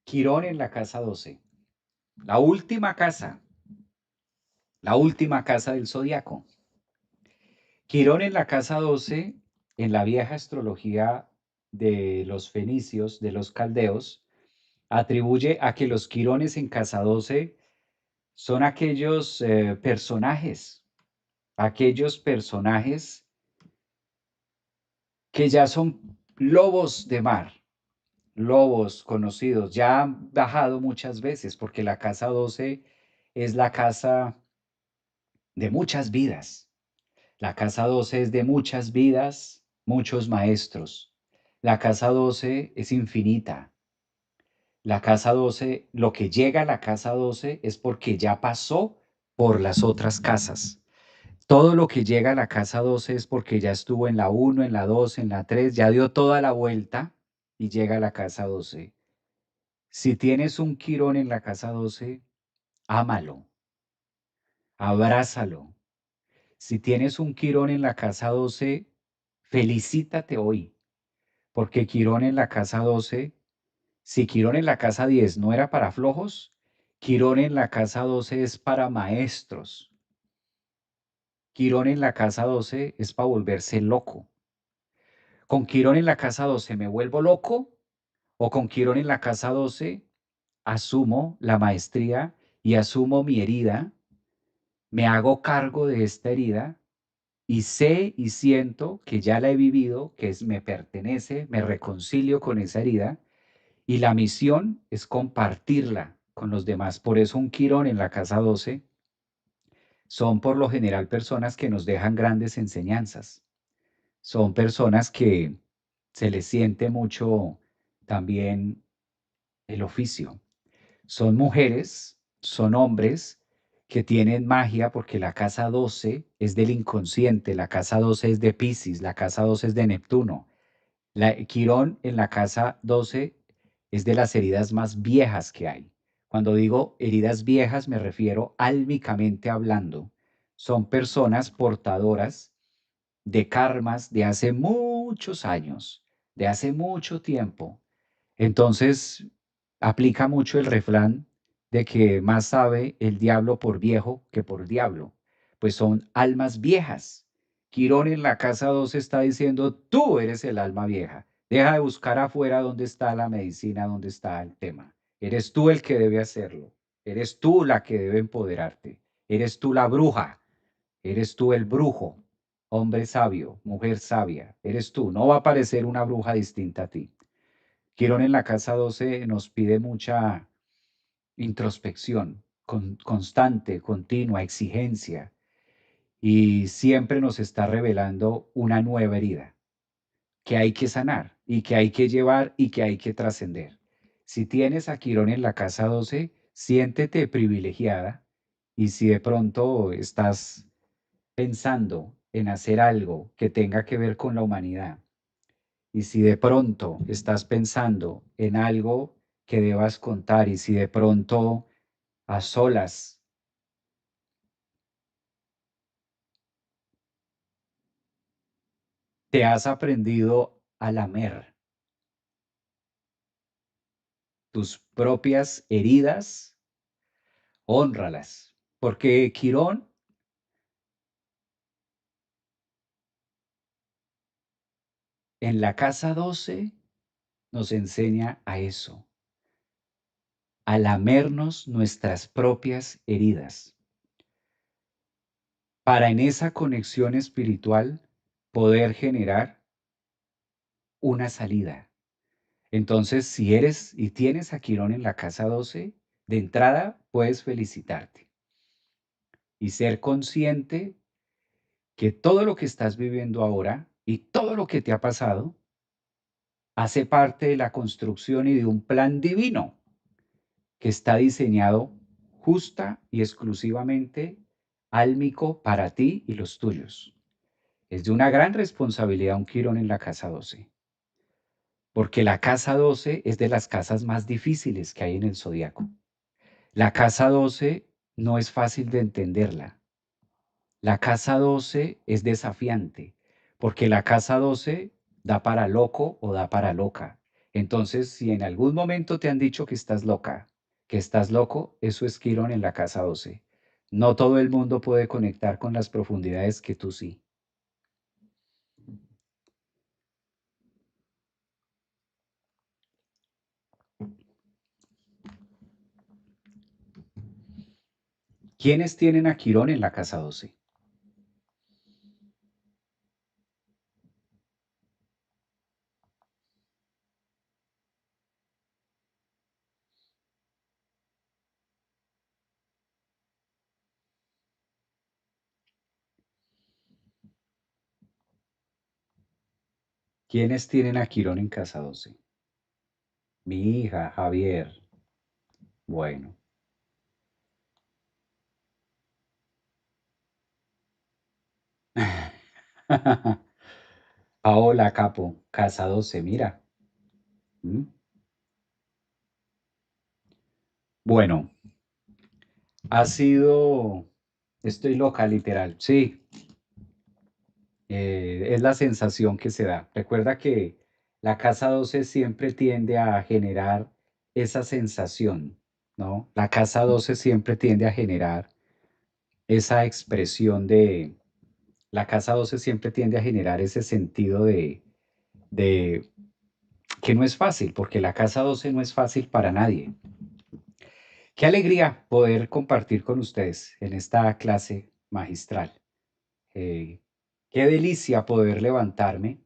Quirón en la casa 12. La última casa del zodiaco. Quirón en la casa 12, en la vieja astrología de los fenicios, de los caldeos, atribuye a que los quirones en casa 12 son aquellos personajes que ya son lobos de mar, lobos conocidos, ya han bajado muchas veces, porque la casa 12 es la casa de muchas vidas. La casa 12 es de muchas vidas, muchos maestros. La casa 12 es infinita. La casa 12, lo que llega a la casa 12 es porque ya pasó por las otras casas. Todo lo que llega a la casa 12 es porque ya estuvo en la uno, en la 2, en la 3, ya dio toda la vuelta y llega a la casa 12. Si tienes un Quirón en la casa 12, ámalo, abrázalo. Si tienes un Quirón en la casa 12, felicítate hoy, porque Quirón en la casa 12, si Quirón en la casa 10 no era para flojos, Quirón en la casa 12 es para maestros. Quirón en la casa 12 es para volverse loco. ¿Con Quirón en la casa 12 me vuelvo loco? ¿O con Quirón en la casa 12 asumo la maestría y asumo mi herida, me hago cargo de esta herida y sé y siento que ya la he vivido, me pertenece, me reconcilio con esa herida y la misión es compartirla con los demás? Por eso un Quirón en la casa 12 son por lo general personas que nos dejan grandes enseñanzas. Son personas que se les siente mucho también el oficio. Son mujeres, son hombres que tienen magia porque la casa 12 es del inconsciente, la casa 12 es de Piscis, la casa 12 es de Neptuno. Quirón en la casa 12 es de las heridas más viejas que hay. Cuando digo heridas viejas me refiero álmicamente hablando. Son personas portadoras de karmas de hace muchos años, de hace mucho tiempo. Entonces, aplica mucho el refrán de que más sabe el diablo por viejo que por diablo, pues son almas viejas. Quirón en la casa 2 está diciendo, tú eres el alma vieja. Deja de buscar afuera dónde está la medicina, dónde está el tema. Eres tú el que debe hacerlo. Eres tú la que debe empoderarte. Eres tú la bruja. Eres tú el brujo. Hombre sabio, mujer sabia. Eres tú. No va a aparecer una bruja distinta a ti. Quirón en la casa 12 nos pide mucha introspección, constante, continua, exigencia, y siempre nos está revelando una nueva herida que hay que sanar y que hay que llevar y que hay que trascender. Si tienes a Quirón en la casa 12, siéntete privilegiada, y si de pronto estás pensando en hacer algo que tenga que ver con la humanidad, y si de pronto estás pensando en algo que debas contar, y si de pronto a solas te has aprendido a lamer tus propias heridas, hónralas, porque Quirón en la casa 12 nos enseña a eso, a lamernos nuestras propias heridas, para en esa conexión espiritual poder generar una salida. Entonces, si eres y tienes a Quirón en la casa 12, de entrada puedes felicitarte y ser consciente que todo lo que estás viviendo ahora y todo lo que te ha pasado hace parte de la construcción y de un plan divino que está diseñado justa y exclusivamente álmico para ti y los tuyos. Es de una gran responsabilidad un Quirón en la casa 12, porque la casa 12 es de las casas más difíciles que hay en el zodiaco. La casa 12 no es fácil de entenderla. La casa 12 es desafiante, porque la casa 12 da para loco o da para loca. Entonces, si en algún momento te han dicho que estás loca, que estás loco, eso es Quirón en la casa 12. No todo el mundo puede conectar con las profundidades que tú sí. ¿Quiénes tienen a Quirón en la casa 12? ¿Quiénes tienen a Quirón en casa 12? Mi hija, Javier. Bueno. Paola Capo, casa 12, mira. ¿Mm? Bueno, ha sido, estoy loca literal, sí, es la sensación que se da. Recuerda que la casa 12 siempre tiende a generar esa sensación, ¿no? La casa 12 siempre tiende a generar esa expresión la casa 12 siempre tiende a generar ese sentido de que no es fácil, porque la casa 12 no es fácil para nadie. Qué alegría poder compartir con ustedes en esta clase magistral. Eh, Qué delicia poder levantarme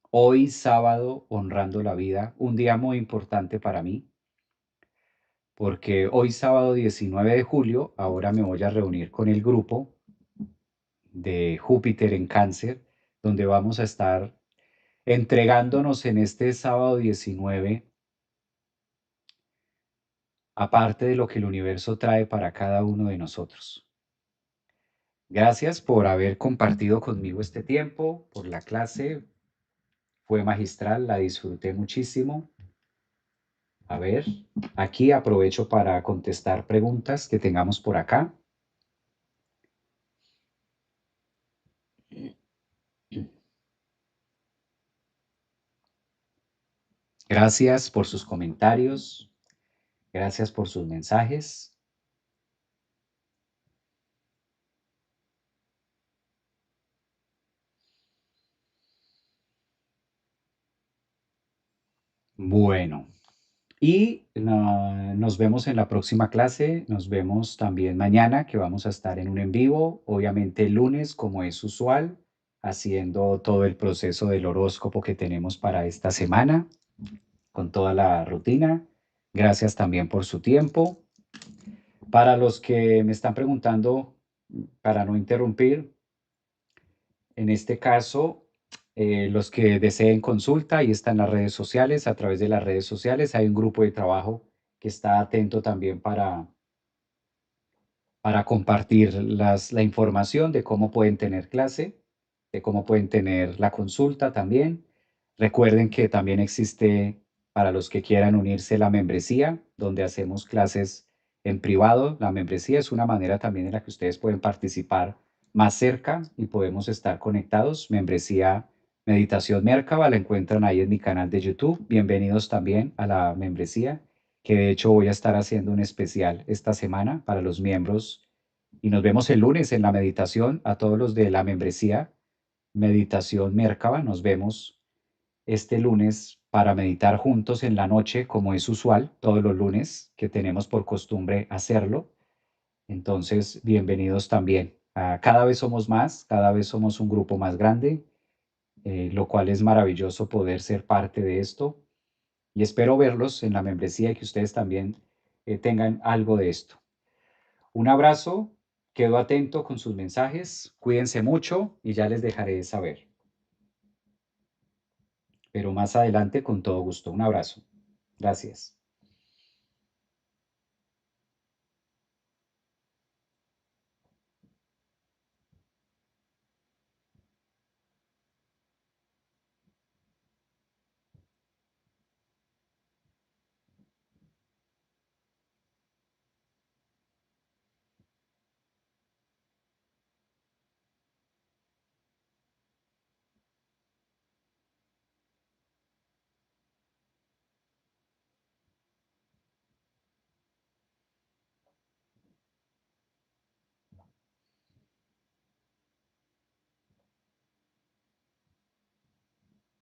hoy sábado honrando la vida, un día muy importante para mí, porque hoy sábado 19 de julio, ahora me voy a reunir con el grupo de Júpiter en Cáncer, donde vamos a estar entregándonos en este sábado 19, aparte de lo que el universo trae para cada uno de nosotros. Gracias por haber compartido conmigo este tiempo, por la clase. Fue magistral, la disfruté muchísimo. A ver, aquí aprovecho para contestar preguntas que tengamos por acá. Gracias por sus comentarios, gracias por sus mensajes. Bueno, y nos vemos en la próxima clase. Nos vemos también mañana, que vamos a estar en un en vivo. Obviamente el lunes, como es usual, haciendo todo el proceso del horóscopo que tenemos para esta semana, con toda la rutina. Gracias también por su tiempo. Para los que me están preguntando, para no interrumpir, en este caso, los que deseen consulta, ahí están las redes sociales. A través de las redes sociales hay un grupo de trabajo que está atento también para compartir la información de cómo pueden tener clase, de cómo pueden tener la consulta también. Recuerden que también existe, para los que quieran unirse, la membresía, donde hacemos clases en privado. La membresía es una manera también en la que ustedes pueden participar más cerca y podemos estar conectados. Membresía Meditación Merkaba, la encuentran ahí en mi canal de YouTube. Bienvenidos también a la membresía, que de hecho voy a estar haciendo un especial esta semana para los miembros. Y nos vemos el lunes en la meditación. A todos los de la membresía Meditación Merkaba, nos vemos este lunes para meditar juntos en la noche, como es usual, todos los lunes que tenemos por costumbre hacerlo. Entonces, bienvenidos también. Cada vez somos más, cada vez somos un grupo más grande, lo cual es maravilloso poder ser parte de esto. Y espero verlos en la membresía y que ustedes también tengan algo de esto. Un abrazo, quedo atento con sus mensajes, cuídense mucho y ya les dejaré saber. Pero más adelante con todo gusto. Un abrazo. Gracias.